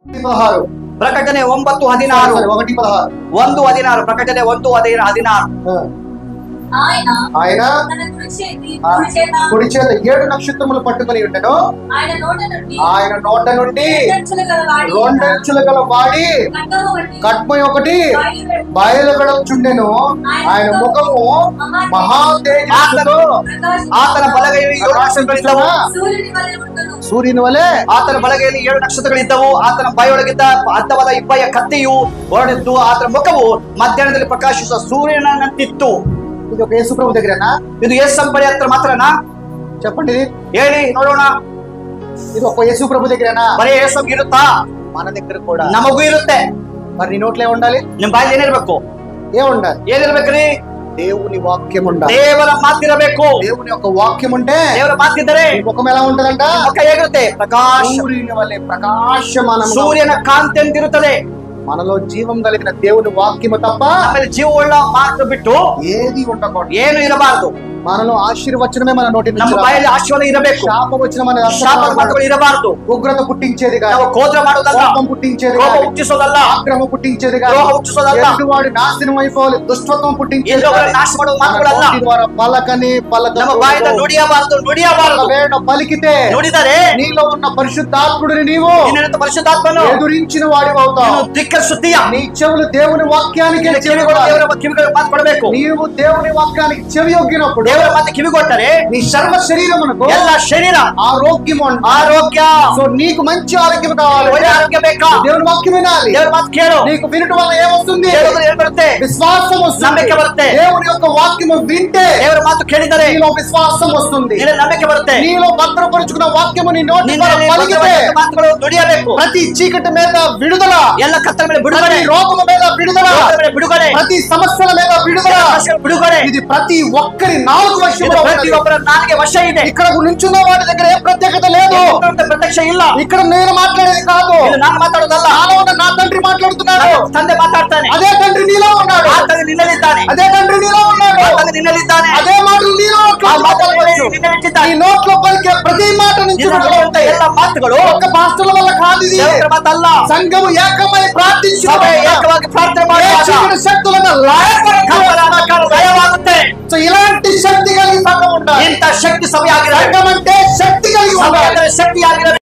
ಪ್ರಕಟಣೆ 9:16 1:16 ಪ್ರಕಟಣೆ 1:16 ఆయన కుడి చేత 7 నక్షత్రములు పట్టుకొని ఉండెను. ఆయన నోట నుండి 2 అంచులు గల వాడి ఖడ్గము ఒకటి బయలుగడచుండెను. ఆయన ముఖము మహా తేజస్సుతో ಆತನ ಬಲಗೈಯಲ್ಲಿ 7 ನಕ್ಷತ್ರಗಳಿದ್ದವು. ಸೂರ್ಯನ ವಲೆ ಆತನ ಬಲಗೈಯಲ್ಲಿ 7 ನಕ್ಷತ್ರಗಳಿದ್ದವು. ಆತನ ಬಾಯೊಳಗಿದ್ದ ಅಡ್ಡವಾದ ಇಬ್ಬಯ ಕತ್ತಿಯು ಹೊರಡಿದ್ದು ಆತನ ಮುಖವು ಮಧ್ಯಾಹ್ನದಲ್ಲಿ ಪ್ರಕಾಶಿಸುವ ಸೂರ್ಯನಂತಿತ್ತು. ఇది ఒక యేసు ప్రభు దగ్గరేనా? ಇದು యేసు ಬಳಿ ಹತ್ರ ಮಾತ್ರನಾ? చెప్పండి, ಹೇಳಿ ನೋಡೋಣ. ఇది ఒక యేసు ప్రభు దగ్గరేనా? ಬರೀ యేసుಗೆ ಇರುತ್ತಾ? మన దగ్గర కూడా ನಮಗೂ ಇರುತ್ತೆ. మరి నీ నోట్లో ఏముండాలి? ನಿಮ್ ಬಾಯಲ್ಲಿ ಏನಿರ್ಬೇಕು? ఏముండాలి? ಏನಿರ್ಬೇಕ್ರಿ? దేవుని వాక్యం ఉండాలి. ದೇವರ ಮಾತಿರಬೇಕು. దేవుని యొక్క వాక్యం ఉంటే ದೇವರ ಮಾತಿದ್ದರೆ ముఖం ఎలా ఉంటదంట? ಮುಖ ಹೇಗಿರುತ್ತೆ? ಪ್ರಕಾಶ, సూర్యుని వలె ప్రకాశమానం. ಸೂರ್ಯನ ಕಾಂತಿ ಅಂತಿರುತ್ತದೆ. మనలో జీవం కలిగిన దేవుని వాక్యము తప్ప ಆಮೇಲೆ ಜೀವವುಳ್ಳ ಮಾತು ಬಿಟ್ಟು ఏది ఉండకూడదు. ಏನು ಇರಬಾರದು. మనలో ఆశీర్వచనమే మన నోటి నుంచి ನಮ್ಮ రావాలి. ಬಾಯಲ್ಲಿ ಆಶೀರ್ವಾದ ಇರಬೇಕು. శాపవచనం మన ಶಾಪದ ಮಾತುಗಳು ಇರಬಾರದು. ఉగ్రత పుట్టించేది కాదు, ನಾವು ಕೋದ್ರ ಮಾಡೋದಲ್ಲ, కోపం పుట్టించేది ಕೋಪ కాదు, ಹುಟ್ಟಿಸೋದಲ್ಲ, ఆగ్రహం పుట్టించేది కాదు, ದ್ರೋಹ ಹುಟ್ಟಿಸೋದಲ್ಲ, ఎదుటివాడి నాశనం అయిపోవాలి దుష్టత్వం పుట్టించేది ಇನ್ನೊಬ್ಬರ కాదు. ನಾಶ ಮಾಡುವ మన ಮಾತುಗಳಲ್ಲ. నోటి ద్వారా పలకని ನಮ್ಮ ಬಾಯಿಂದ ನುಡಿಯಬಾರದು. వేడ పలికితే ನುಡಿದರೆ నీలో ఉన్న పరిశుద్ధాత్ముడిని నీవు ನಿನ್ನ ಪರಿಶುದ್ಧಾತ್ಮನು ఎదురించిన వాడివి అవుతావు. ಧಿಕ್ಕರಿಸುತ್ತೀಯ. నీ చెవులు దేవుని వాక్యానికి ಕಿವಿಗಳು ದೇವರ ಕಿವಿಗಳು ಮಾತು ಕೊಡಬೇಕು. నీవు దేవుని వాక్యానికి చెవి ఒగ్గినప్పుడు ದೇವರ ಮಾತು ಕಿವಿಗೊಟ್ಟರೆ నీ సర్వ శరీరమునకు ಎಲ್ಲ ಶರೀರ ఆరోగ్యం ಆರೋಗ್ಯ. సో నీకు మంచి ఆరోగ్యం కావాలి, ಒಳ್ಳೆ ಆರೋಗ್ಯ ಬೇಕಾ? దేవుని వాక్యం వినాలి. ದೇವರ ಮಾತು ಕೇಳು. నీకు వినటం వల్ల ఏమొస్తుంది? ಏನ್ ಬರುತ್ತೆ? విశ్వాసం వస్తుంది. ನಂಬಿಕೆ ಬರುತ್ತೆ. దేవుని యొక్క వాక్యము వింటే ದೇವರ ಮಾತು ಕೇಳಿದರೆ నీలో విశ్వాసం వస్తుంది. ನಿನ್ನ ನಂಬಿಕೆ ಬರುತ್ತೆ. నీలో భద్రపరుచుకున్న వాక్యము నీ నోటి ద్వారా ನಿನ್ನಲ್ಲಿ పలికితే ಮಾತುಗಳು ನುಡಿಯಬೇಕು. ప్రతి చీకటి మీద విడుదల, ಎಲ್ಲ ಕತ್ತಲ ಮೇಲೆ ಬಿಡುಗಡೆ, ప్రతి రోగము మీద విడుదల, ಬಿಡುಗಡೆ, ప్రతి సమస్యల మీద విడుదల. ಬಿಡುಗಡೆ. ఇది ప్రతి ఒక్కరి నాలుగు వశంలో ఉన్నది. ಪ್ರತಿಯೊಬ್ಬರ ನಾಲಿಗೆ ವಶ ಇದೆ. ఇక్కడ నుంచున్న వాడి దగ్గర ఏ ప్రత్యేకత లేదు. ಪ್ರತ್ಯಕ್ಷ ಇಲ್ಲ. ఇక్కడ నేను మాట్లాడేది కాదు, ಇದು ನಾನು ಮಾತಾಡೋದಲ್ಲ. నాలో ఉన్న నా తండ్రి మాట్లాడుతున్నాడు. ತಂದೆ ಮಾತಾಡ್ತಾನೆ. అదే తండ్రి నీలో ఉన్నాడు. ಆ ತಂದೆ ನಿನ್ನಲ್ಲಿದ್ದಾನೆ. అదే తండ్రి నీలో ఉన్నాడు. ಆ ತಂದೆ ನಿನ್ನಲ್ಲಿದ್ದಾನೆ. అదే మాటలు నీలో ಆ ಮಾತುಗಳು ನಿನ್ನಲ್ಲಿದ್ದಾನೆ. నీ నోట్లో పలికే ప్రతి మాట నుంచి ನಿನ್ನಲ್ಲಿರುವಂತ ಎಲ್ಲ ಮಾತುಗಳು ఒక్క పాస్టర్ల వల్ల కాదు, ఇది ದೇವರ ಮಾತಲ್ಲ. సంఘము ఏకమై ప్రార్థించిన ಸಭೆ ಏಕವಾಗಿ ಪ್ರಾರ್ಥನೆ ಮಾಡುವಾಗ శక్తులను ಲಯವಾಗುತ್ತೆ. సో ఇలాంటి శక్తి కలిగి సంఘం ఉండాలి. ಇಂಥ ಶಕ್ತಿ ಸಭೆ ಆಗಿರಬೇಕು. సంఘం అంటే శక్తి కలిగి ఉండాలి. ಶಕ್ತಿ ಆಗಿರಬೇಕು.